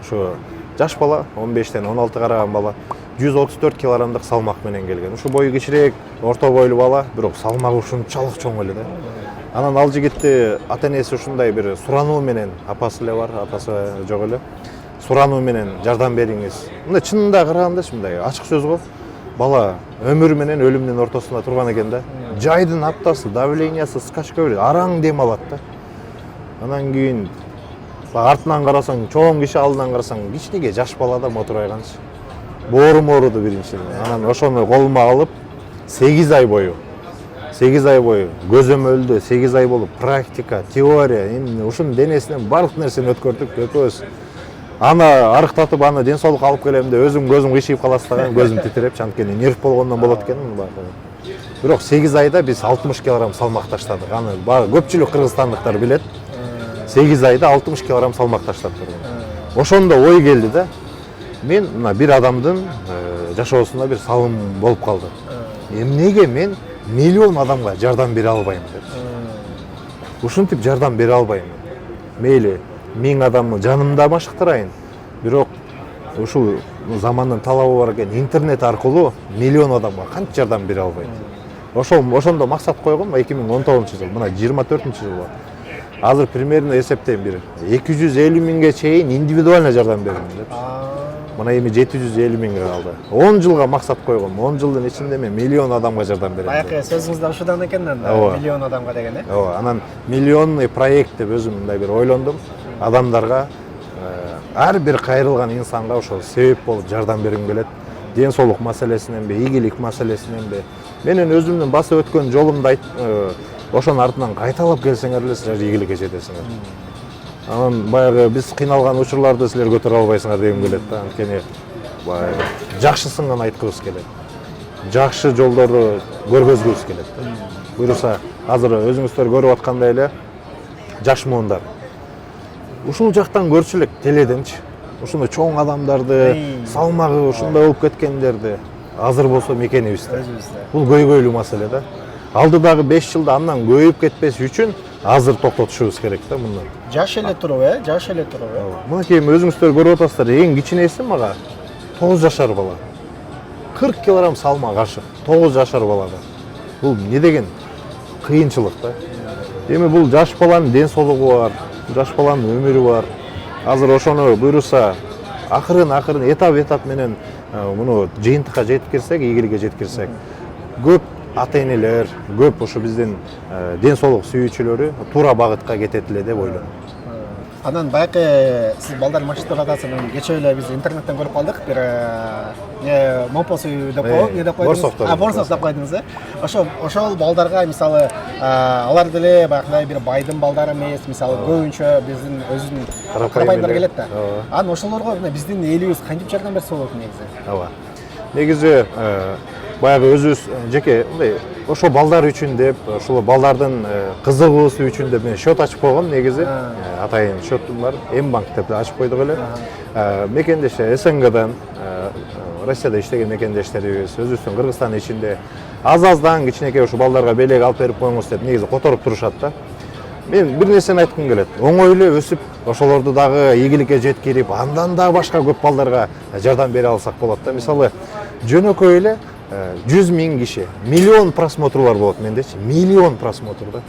Ушу жаш бала, 15-тен 16 караган бала, 134 килограммдык салмак менен келген. Ушу бою кичирээк, орто бойлуу бала, бирок салмагы ушунчалык чоң эле да. Анан ал жигитти ата-энеси ушундай бир сурануу менен, апасы эле бар, апасы жок эле. Сурануу менен жардам бериңиз. Мындай чынында карагандачы мындай ачык сөз го. Бала өмүр менен өлүмдүн ортосунда турган экен да. Жайдын аптасы, давлениясы скачка берет, араң дем алат да. Анан кийин артынан карасаң, чоң киши, алдынан карасаң, кичинекей жаш бала да мотурайганчы. Боорум ооруду биринчи. Анан ошону колума алып 8 ай бою көзөмөлдө 8 ай болуп практика, теория, эми ушунун денесинен бардык нерсени өткөрдүк экөөбүз. Аны арыктатып, аны ден соолукка алып келем деп өзүм көзүм кыйшыйып каластаган, көзүм титиреп, анткени нерв болгондон болот экен. Бирок 8 айда биз 60 килограмм салмак таштадык. Аны көпчүлүк кыргызстандыктар билет. 8 айда 60 килограмм салмак таштаптыр. Ошондо ой келди да. Мен мына бир адамдын жашоосуна бир салым болуп калды. эмнеге мен миллион адамга жардам бере албайм деп. Ушинтип жардам бере албайм. Мейли 1000 адамны жанымда машыктырайын. Бирок ушул замандын талабы бар экен, интернет аркылуу миллион адамга канча жардам бере албайт. Ошондо максат койгом 2019-жыл, мына 24-жыл бар. Азыр примерно эсептейм бир 250 миңге чейин индивидуально жардам бердим деп. Мына эми 750 миңге калды. 10 жылга максат койгом. 10 жылдын ичинде мен миллион адамга жардам берем. Баягы сөзүңүздө ушудан экен анда миллион адамга деген, э? Ооба, анан миллионный проект деп өзүм мындай бир ойлондум. Адамдарга ар бир кайрылган инсанга ошол себеп болуп жардам бергим келет. Ден соолук маселесиненби, ийгилик маселесиненби. Менин өзүмдүн басып өткөн жолумду ошонун артынан кайталап келсеңер эле силер ийгиликке жетесиңер. Анан баягы биз кыйналган учурларды силер көтөрө албайсыңар дегим келет да. Анткени баягы жакшысын гана айткыбыз келет. Жакшы жолдорду көргөзгүбүз келет. Буюрса, азыр өзүңүздөр көрүп аткандай эле жаш муундар. Ушул жактан көрчү элек теледенчи. Ушундай чоң адамдарды, салмагы ушундай болуп кеткендерди азыр болсо мекенибизде. Бул көйгөйлүү маселе да. Алдыдагы 5 жылда андан көйүп кетпеш үчүн азыр токтотушубуз керек да мындан. Жаш эле туруп, жаш эле туруп. Мынакей өзүңүздөр көрүп атасыздар, эң кичинеси мага 9 жашар бала. 40 килограмм салмак ашык, 9 жашар балага. Бул эмне деген кыйынчылык да. Эми бул жаш баланын ден соолугу бар, жаш баланын өмүрү бар. Азыр ошону буйруса акырын этап менен муну жыйынтыкка жеткирсек, ийгиликке жеткирсек, көп ата-энелер, көп ошо биздин ден соолук сүйүүчүлөрү туура багытка кетет эле деп ойлойм. Анан баягы сиз балдар машыктап атасыз, кечээ эле биз интернеттен көрүп калдык, бир мопос деп коебу, эмне деп койдуңуз? Борсов деп койдуңуз, э? Ошол балдарга мисалы алар деле баягындай бир байдын балдары эмес, мисалы көбүнчө биздин өзүнүн карапайымдар келет да. Анан ошолорго биздин элибиз кантип жардам берсе болот негизи? Ооба. Негизи баягы өзүбүз жеке мындай ошо балдар үчүн деп, ошол балдардын кызыгуусу үчүн деп мен счет ачып койгом негизи. Атайын счетум бар, М-банк деп ачып койдук эле. Мекендеште СНГдан, Россияда иштеген мекендештерибиз, өзүбүздүн Кыргызстандын ичинде аз-аздан кичинекей ошо балдарга белек алып берип коюңуз деп негизи которуп турушат да. Мен бир нерсени айткым келет. Оңой эле өсүп, ошолорду дагы ийгиликке жеткирип, андан да башка көп балдарга жардам бере алсак болот да. Мисалы, жөнөкөй эле 100 миң киши, миллион просмотрлар болот мендечи, миллион просмотр да.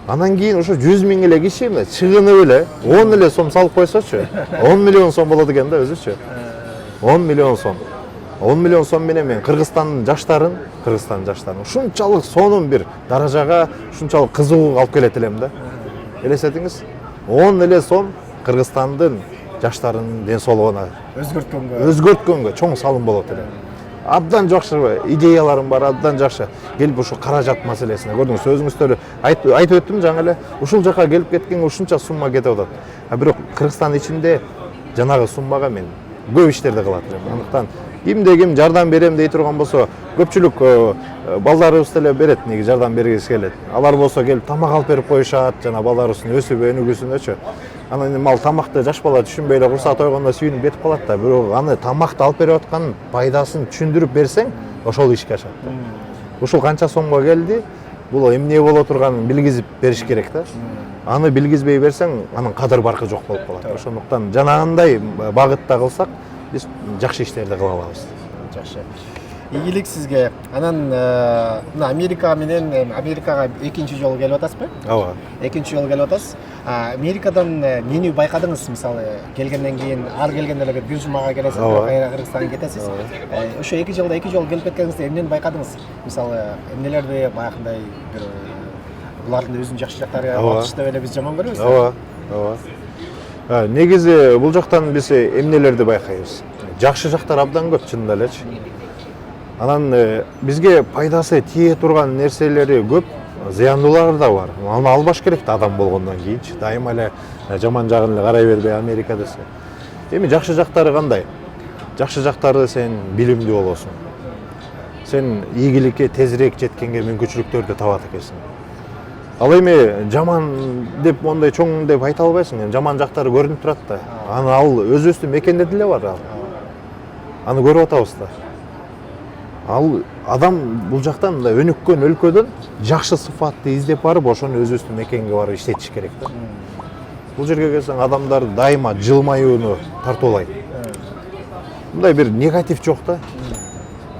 Анан кийин ошо 100 миң эле киши чыгынып эле 10 эле сом салып койсочу, 10 миллион сом болот экен да өзүчү. 10 миллион сом. 10 миллион сом менен мен Кыргызстандын жаштарын ушунчалык сонун бир даражага, ушунчалык кызыгууга алып келет элем да. Элестетиңиз, 10 эле сом Кыргызстандын жаштарынын ден соолугуна өзгөрткөнгө чоң салым болот эле. Абдан жакшы идеяларым бар, абдан жакшы. Келип ушу каражат маселесине көрдүңүз, өзүңүздөр айтып өттүм жаңы эле. Ушул жака келип кеткенге ушунча сумма кетип атат. Бирок Кыргызстан ичинде жанагы суммага мен көп иштерди кылат элем. Андыктан кимде-ким жардам берем дей турган болсо, көпчүлүк балдарыбыз деле берет, неги жардам бергиси келет. Алар болсо келип тамак алып берип коюшат, жана балдарыбыздын өсүп өнүгүүсүнөчү. Анан эми ал тамакты жаш бала түшүнбөй эле курсак тойгондо сүйүнүп кетип калат да. Бирок аны тамакты алып берип аткан пайдасын түшүндүрүп берсең, ошол ишке ашат да. Ушул канча сомго келди, бул эмне боло турганын билгизип бериш керек да. Аны билгизбей берсең, анын кадыр баркы жок болуп калат. Ошондуктан жанагындай багытта кылсак, биз жакшы иштерди кыла алабыз. Жакшы. Ийгилик сизге. Анан мына Америкага экинчи жолу келип атасызбы? Ооба. Экинчи жолу келип атасыз. Америкадан эмнени байкадыңыз? Мисалы, келгенден кийин ар келгенде эле бир жумага келесиз, кайра Кыргызстанга кетесиз. Ошо 2 жылда 2 жолу келип кеткениңизде эмнени байкадыңыз? Мисалы, эмнелерди баягындай бир булардын өзүнүн жакшы жактары атыш деп эле биз жаман көрөбүз. Ооба. Негизи бул жактан биз эмнелерди байкайбыз? Жакшы жактар абдан көп чынында элечи. Анан бизге пайдасы тие турган нерселери көп, зыяндуулары да бар. Аны албаш керек да адам болгондон кийинчи. Дайыма эле жаман жагын эле карай бербей Америка десе. Эми жакшы жактары кандай? Жакшы жактары сен билимдүү болосуң. Сен ийгиликке тезирээк жеткенге мүмкүнчүлүктөрдү табат экенсиң. Ал эми жаман деп мондай чоң деп айта албайсың. Жаман жактары көрүнүп турат да. Аны ал өзүбүздүн мекенде деле бар ал. Аны көрүп атабыз да. Ал адам бул жактан мындай өнүккөн өлкөдөн жакшы сыфатты издеп барып ошону өзүбүздүн мекенге барып иштетиш керек да. Бул жерге келсең адамдар дайыма жылмаюуну тартуулайт. Мындай бир негатив жок да.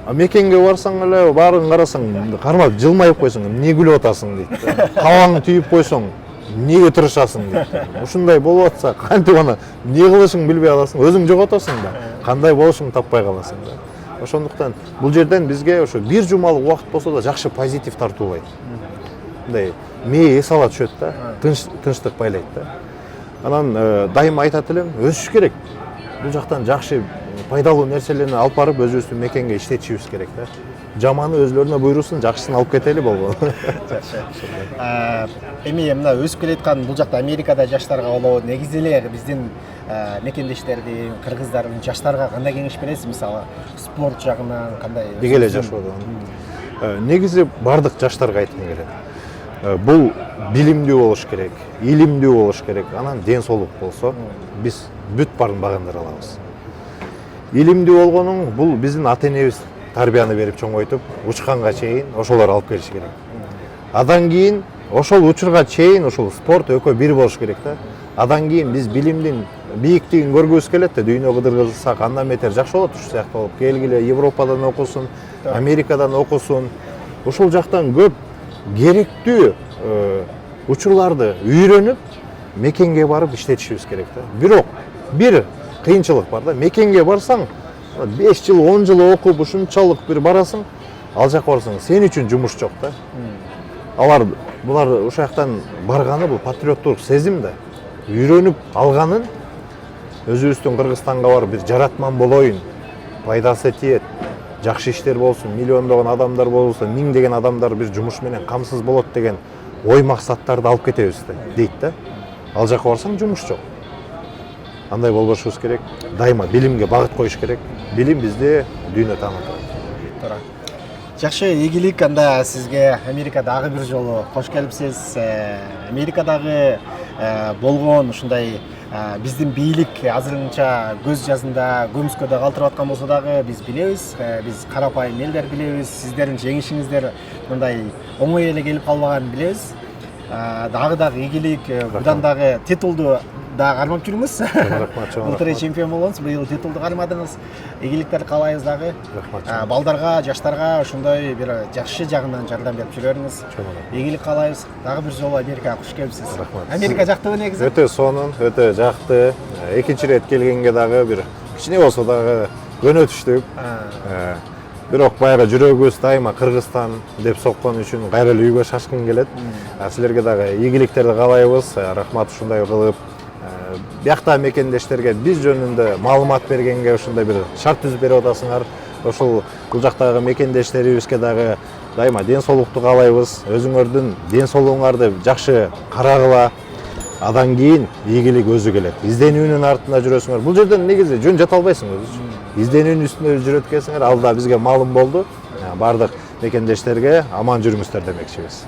А мекенге барсаң эле баарын карасаң, кармап жылмайып койсоң, эмне күлүп атасың дейт. Кабагыңды түйүп койсоң, эмнеге тырышасың дейт. Ушундай болуп атса, кантип аны эмне кылышыңды билбей каласың, өзүң жоготосуң да. Кандай болушуңду таппай каласың да. Ошондуктан бул жерден бизге ошо бир жумалык убакыт болсо да жакшы позитив тартуулайт. Мындай мээ эс ала түшөт да, тынчтык байлайт да. Анан дайыма айтат элем, өсүш керек. Бул жактан жакшы пайдалуу нерселерни алып барып өзүбүздүн мекенге иштетишибиз керек да. Жаманы өзлөрүнө буйрусун, жакшысын алып кетели болгон. Эми мына өсүп келаткан бул жакта Америкада жаштарга болобу, негизи эле биздин мекендештердин, кыргыздардын жаштарга кандай кеңеш бересиз? Мисалы, спорт жагынан кандай? Деги эле жашоодон. Негизи бардык жаштарга айткым келет. Бул билимдүү болуш керек, илимдүү болуш керек, анан ден соолук болсо, биз бүт баарын багындыра алабыз. Илимдүү болгонуң бул биздин ата-энебиз тарбияны берип чоңойтуп, учканга чейин ошолор алып келиш керек. Адан кийин ошол учурга чейин ошол спорт экөө бир болуш керек да. Адан кийин биз билимдин бийиктигин көргүбүз келет да, дүйнө кыдырсак андан бетер жакшы болот ушул сыяктуу болуп. Келгиле Европадан окусун, Америкадан окусун. Ушул жактан көп керектүү учурларды үйрөнүп, мекенге барып иштетишибиз керек да. Бирок бир кыйынчылык бар да. Мекенге барсаң, 5 жыл, 10 жыл окуп, ушунчалык бир барасың, ал жакка барсаң, сен үчүн жумуш жок да. Булар ошол жактан барганы бул патриоттук сезим да. Үйрөнүп алганын өзүбүздүн Кыргызстанга барып бир жаратман болоюн, пайдасы тиет, жакшы иштер болсун, миллиондогон адамдар болсун, миңдеген адамдар бир жумуш менен камсыз болот деген ой максаттарды алып кетебиз дейт да. Ал жакка барсаң жумуш жок. Андай болбошубуз керек. Дайыма билимге багыт коюш керек. Билим бизди дүйнө таанытат. Туура. Жакшы, ийгилик анда сизге Америкадагы бир жолу кош келипсиз. Америкадагы болгон ушундай биздин бийлик азырынча көз жазында көмүскөдө калтырып аткан болсо дагы биз билебиз, биз карапайым элдер билебиз, сиздердин жеңишиңиздер мындай оңой эле келип калбаганын билебиз. Дагы ийгилик, будан дагы титулду дагы кармап жүрүңүз. Былтыр чемпион болгонсуз, быйыл титулду кармадыңыз. Ийгиликтер каалайбыз дагы. Балдарга, жаштарга ошондой бир жакшы жагынан жардам берип жүрөрүңүз. Ийгилик каалайбыз. Дагы бир жолу Америкага куш келипсиз. Америка жактыбы негизи? Өтө сонун, өтө жакты. Экинчи рет келгенге дагы бир кичине болсо дагы көнө түштүк. Бирок баягы жүрөгүбүз дайыма Кыргызстан деп соккон үчүн кайра эле үйгө шашкын келет. Силерге дагы ийгиликтерди каалайбыз. Рахмат ушундай кылып. Биякта мекендештерге биз жөнүндө маалымат бергенге ушундай бир шарт түзүп берип атасыңар. Ошол бул жактагы мекендештерибизге дагы дайыма ден соолукту каалайбыз. Өзүңөрдүн ден соолугуңарды жакшы карагыла. Адан кийин ийгилик өзү келет. Изденүүнүн артында жүрөсүңөр. Бул жерден негизи жөн жата албайсың өзү. Изденүүнүн үстүнө жүрөт экенсиңер. Ал да бизге маалым болду. Бардык мекендештерге аман жүрүңүздөр демекчибиз.